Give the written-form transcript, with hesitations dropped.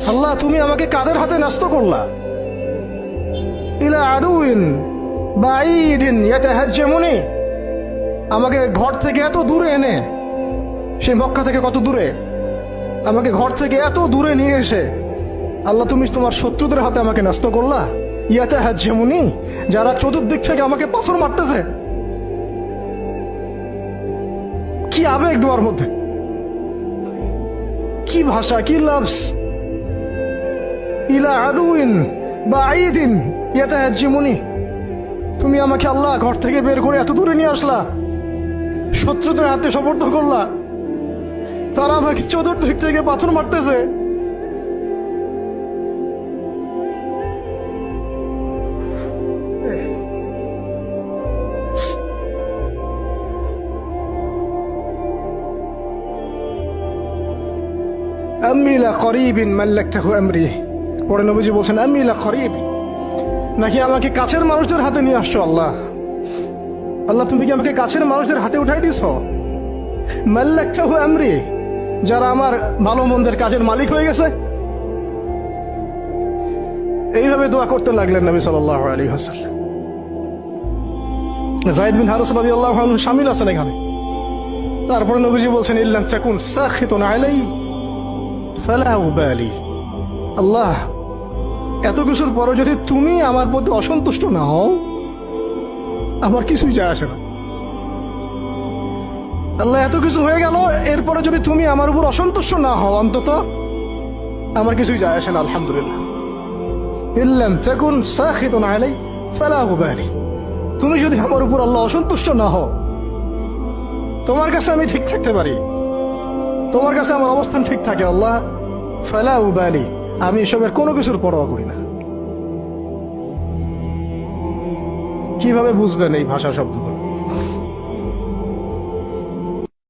আল্লাহ তুমি আমাকে কাদের হাতে ন্যস্ত করলা? ইলা আদুইন বাঈদিন ইয়াতাহাজ্জামুনি, আমাকে ঘর থেকে এত দূরে এনে, সেই মক্কা থেকে কত দূরে, আমাকে ঘর থেকে এত দূরে নিয়ে এসে আল্লাহ তুমি তোমার শত্রুদের হাতে আমাকে ন্যস্ত করলা। ইয়াতাহাজ্জামুনি, যারা চতুর্দিক থেকে আমাকে পাথর মারতেছে। কি আবেগ দোয়ার মধ্যে, কি ভাষা, কি লফজ। ইলা আদুইন বাঈদিন ইয়াতাহাজ্জামুনি, তুমি আমাকে আল্লাহ ঘর থেকে বের করে এত দূরে নিয়ে আসলা, শত্রুদের হাতে সমর্থ করলা, তারা আমাকে চতুর্দিক থেকে পাথর মারতেছে। আম্মি লা করিবিন মাল্লাকতাহু আমরি, পরে নবীজি বলছেন আম্মি লা করিব, নাকি আমাকে কাছের মানুষদের হাতে নিয়ে আসছো আল্লাহ? আল্লাহ তুমি কি আমাকে কাছের মানুষদের হাতে উঠাই দিছ? মাল্লাকতাহু আমরি, যারা আমার ভালো মন্দের কাজের মালিক হয়ে গেছে। এইভাবে দোয়া করতে লাগলেন নবী সাল্লাল্লাহু আলাইহি ওয়াসাল্লাম। যায়েদ বিন হারিস রাদিয়াল্লাহু আনহু শামিল আছেন এখানে। তারপরে নবীজি বলছেন ইল্লাম তাকুন সাখিতুন আলাইহি ফালা উবালি, আল্লাহ এত কিছুর পরে যদি তুমি আমার প্রতি অসন্তুষ্ট না হও, আমার কিছুই যায় আসে না। আল্লাহ এত কিছু হয়ে গেল, এরপরে যদি তুমি আমার উপর অসন্তুষ্ট না হও, অন্তত আমার কিছুই যায় আসে না। আলহামদুলিল্লাহ। ইল্লাম তাকুন সাখিতুন আলাইহি ফালা উবালি, তুমি যদি আমার উপর আল্লাহ অসন্তুষ্ট না হও, তোমার কাছে আমি ঠিক থাকতে পারি, তোমার কাছে আমার অবস্থান ঠিক থাকে আল্লাহ, ফালা উবালি, আমি এসবের কোনো কিছুর পরোয়া করি না। কিভাবে বুঝবেন এই ভাষা শব্দগুলো?